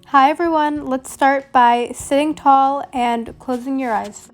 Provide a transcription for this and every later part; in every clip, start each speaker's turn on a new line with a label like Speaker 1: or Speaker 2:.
Speaker 1: Hi everyone, let's start by sitting tall and closing your eyes.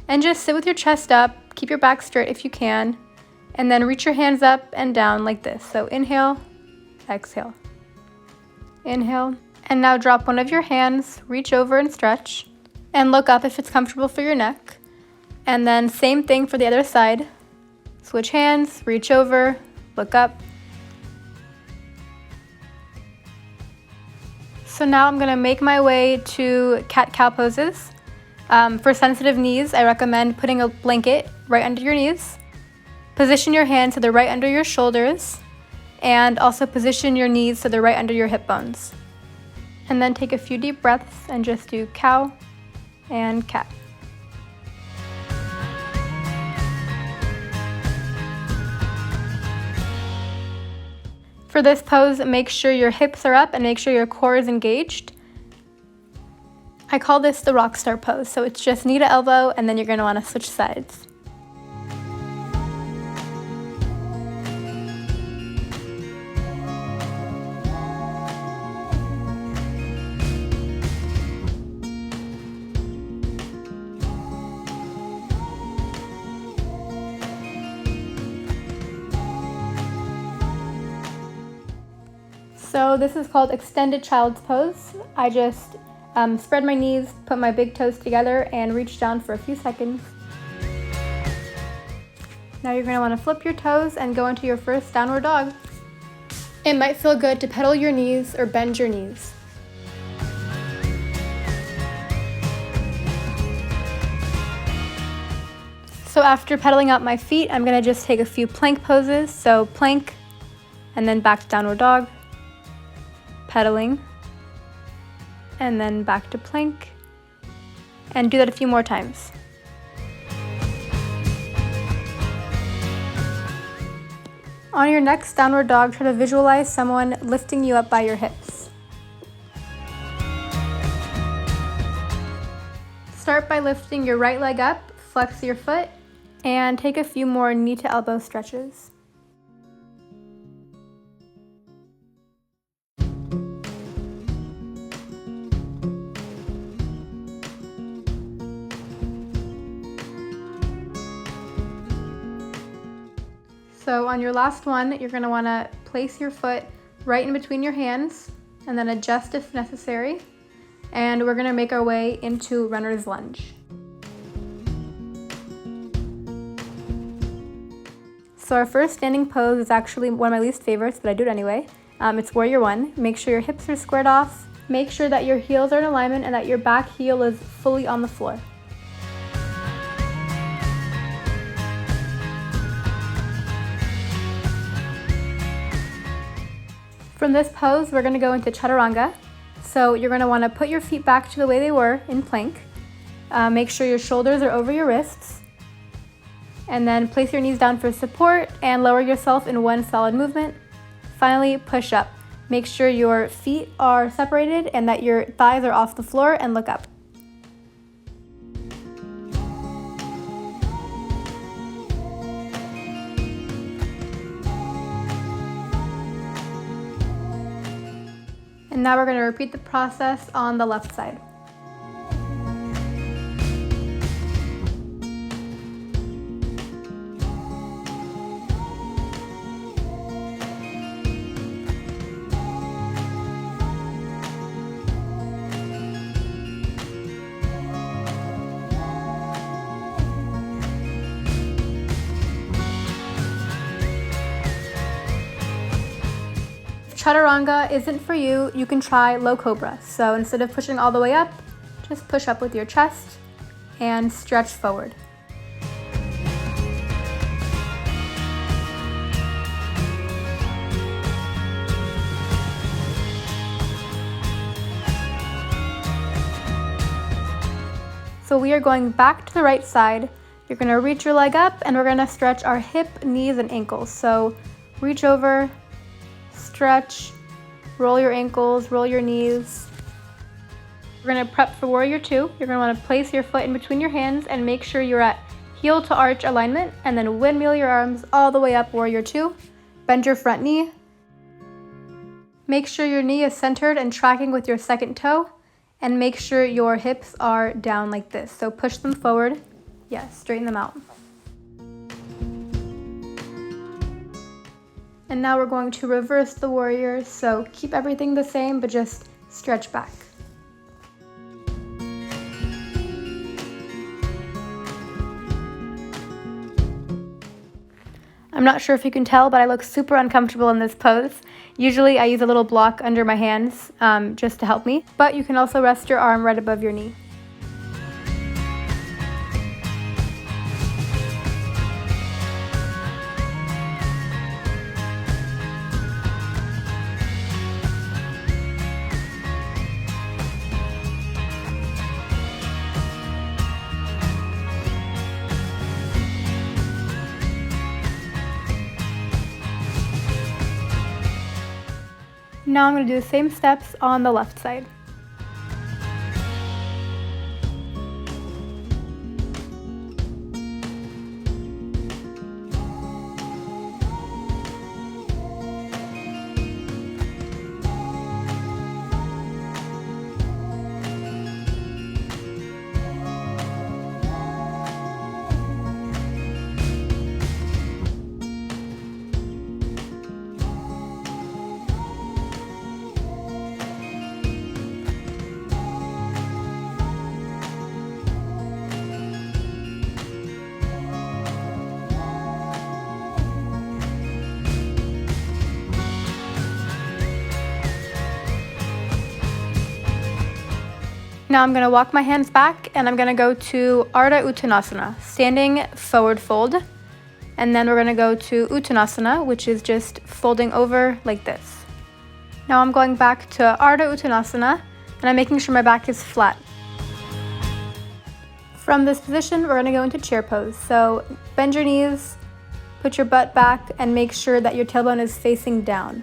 Speaker 1: And just sit with your chest up, keep your back straight if you can, and then reach your hands up and down like this. So inhale, exhale, inhale, and now drop one of your hands, reach over and stretch, and look up if it's comfortable for your neck. And then same thing for the other side. Switch hands, reach over, look up. So now I'm gonna make my way to cat-cow poses. For sensitive knees, I recommend putting a blanket right under your knees. Position your hands so they're right under your shoulders, and also position your knees so they're right under your hip bones. And then take a few deep breaths and just do cow and cat. For this pose, make sure your hips are up and make sure your core is engaged. I call this the rock star pose, so it's just knee to elbow and then you're going to want to switch sides. So this is called extended child's pose. I just spread my knees, put my big toes together, and reach down for a few seconds. Now you're going to want to flip your toes and go into your first downward dog. It might feel good to pedal your knees or bend your knees. So after pedaling out my feet, I'm going to just take a few plank poses. So plank, and then back to downward dog, pedaling, and then back to plank, and do that a few more times. On your next downward dog, try to visualize someone lifting you up by your hips. Start by lifting your right leg up, flex your foot, and take a few more knee to elbow stretches. So on your last one, you're going to want to place your foot right in between your hands and then adjust if necessary. And we're going to make our way into runner's lunge. So our first standing pose is actually one of my least favorites, but I do it anyway. It's warrior one. Make sure your hips are squared off. Make sure that your heels are in alignment and that your back heel is fully on the floor. From this pose, we're going to go into chaturanga. So you're going to want to put your feet back to the way they were in plank. Make sure your shoulders are over your wrists. And then place your knees down for support and lower yourself in one solid movement. Finally, push up. Make sure your feet are separated and that your thighs are off the floor, and look up. And now we're going to repeat the process on the left side. Chaturanga isn't for you, you can try low cobra. So instead of pushing all the way up, just push up with your chest and stretch forward. So we are going back to the right side. You're going to reach your leg up and we're going to stretch our hip, knees, and ankles. So reach over, stretch, roll your ankles, roll your knees. We're going to prep for warrior two. You're going to want to place your foot in between your hands and make sure you're at heel to arch alignment, and then windmill your arms all the way up, warrior two. Bend your front knee. Make sure your knee is centered and tracking with your second toe, and make sure your hips are down like this. So push them forward. Yes, straighten them out. And now we're going to reverse the warrior. So keep everything the same, but just stretch back. I'm not sure if you can tell, but I look super uncomfortable in this pose. Usually I use a little block under my hands just to help me, but you can also rest your arm right above your knee. Now I'm going to do the same steps on the left side. Now I'm going to walk my hands back and I'm going to go to Ardha Uttanasana, standing forward fold. And then we're going to go to Uttanasana, which is just folding over like this. Now I'm going back to Ardha Uttanasana and I'm making sure my back is flat. From this position, we're going to go into chair pose. So bend your knees, put your butt back, and make sure that your tailbone is facing down.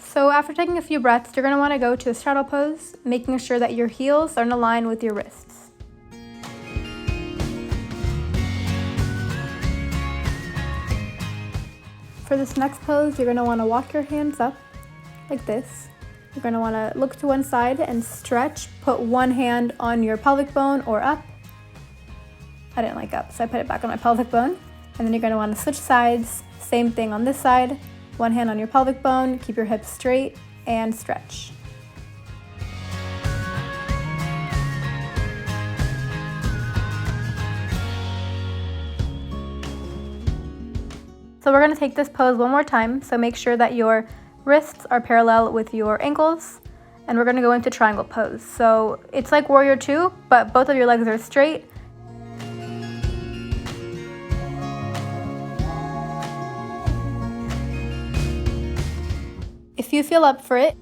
Speaker 1: So after taking a few breaths, you're going to want to go to a straddle pose, making sure that your heels are in line with your wrists. For this next pose, you're going to want to walk your hands up like this. You're going to want to look to one side and stretch. Put one hand on your pelvic bone or up. I didn't like up, so I put it back on my pelvic bone. And then you're going to want to switch sides. Same thing on this side. One hand on your pelvic bone, keep your hips straight, and stretch. So we're going to take this pose one more time, so make sure that your wrists are parallel with your ankles, and we're going to go into triangle pose. So it's like warrior two, but both of your legs are straight. If you feel up for it,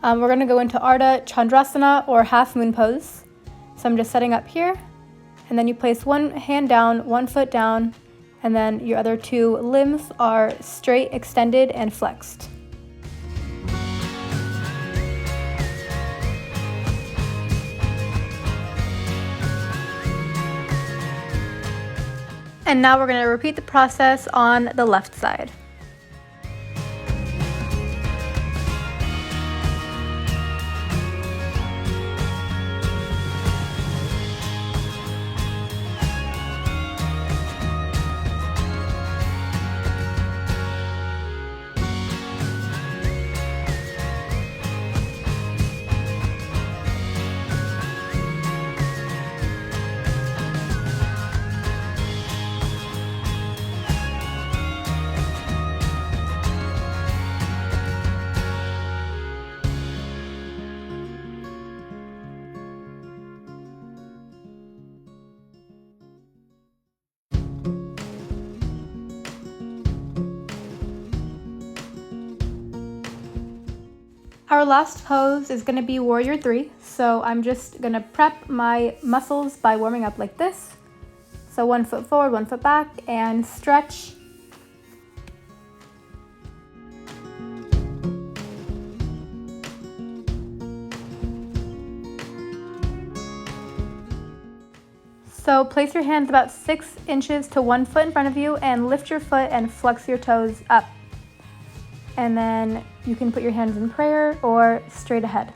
Speaker 1: we're going to go into Ardha Chandrasana or half moon pose. So I'm just setting up here, and then you place one hand down, one foot down, and then your other two limbs are straight, extended, and flexed. And now we're going to repeat the process on the left side. Our last pose is going to be Warrior 3. So I'm just going to prep my muscles by warming up like this. So 1 foot forward, 1 foot back, and stretch. So place your hands about 6 inches to 1 foot in front of you and lift your foot and flex your toes up. And then you can put your hands in prayer or straight ahead.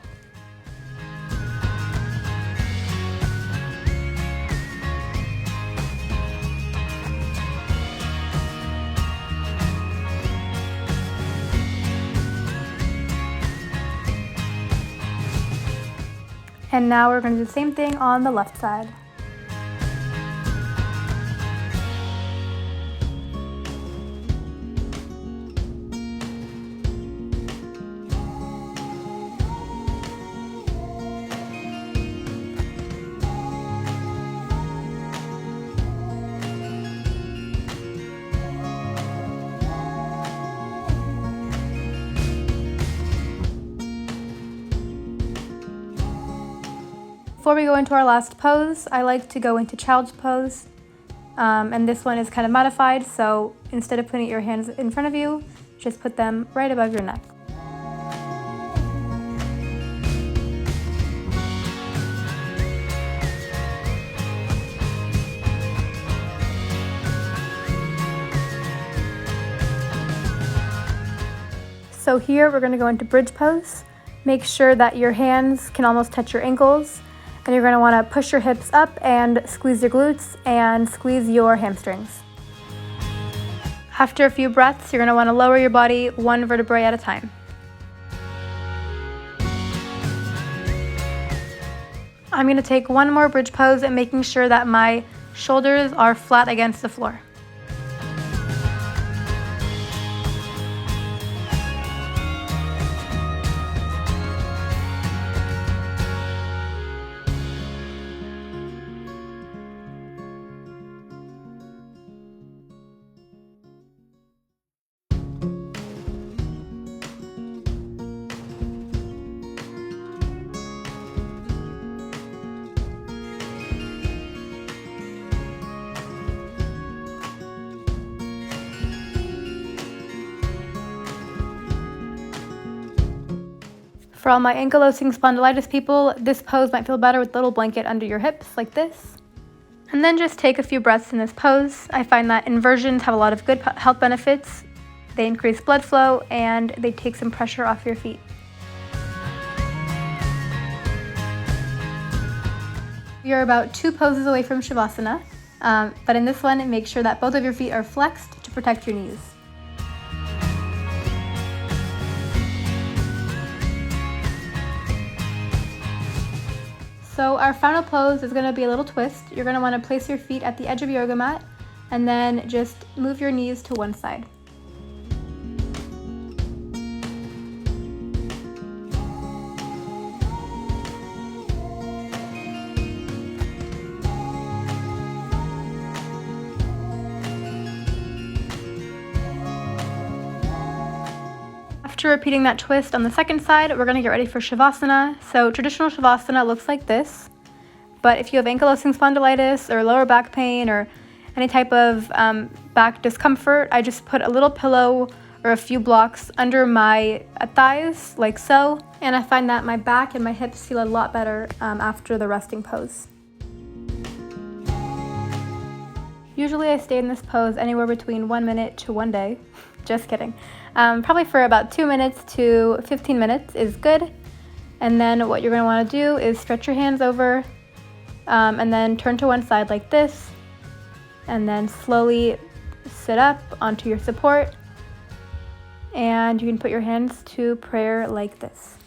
Speaker 1: And now we're going to do the same thing on the left side. Before we go into our last pose, I like to go into child's pose, and this one is kind of modified, so instead of putting your hands in front of you, just put them right above your neck. So here we're going to go into bridge pose. Make sure that your hands can almost touch your ankles. And you're going to want to push your hips up and squeeze your glutes and squeeze your hamstrings. After a few breaths, you're going to want to lower your body 1 vertebrae at a time. I'm going to take one more bridge pose and making sure that my shoulders are flat against the floor. For all my ankylosing spondylitis people, this pose might feel better with a little blanket under your hips like this. And then just take a few breaths in this pose. I find that inversions have a lot of good health benefits. They increase blood flow and they take some pressure off your feet. You're about 2 poses away from shavasana, but in this one, make sure that both of your feet are flexed to protect your knees. So our final pose is going to be a little twist. You're going to want to place your feet at the edge of your yoga mat and then just move your knees to one side. After repeating that twist on the second side, we're going to get ready for shavasana. So traditional shavasana looks like this, but if you have ankylosing spondylitis or lower back pain or any type of back discomfort, I just put a little pillow or a few blocks under my thighs like so, and I find that my back and my hips feel a lot better after the resting pose. Usually I stay in this pose anywhere between 1 minute to 1 day. Just kidding. Probably for about 2 minutes to 15 minutes is good. And then what you're going to want to do is stretch your hands over and then turn to one side like this. And then slowly sit up onto your support. And you can put your hands to prayer like this.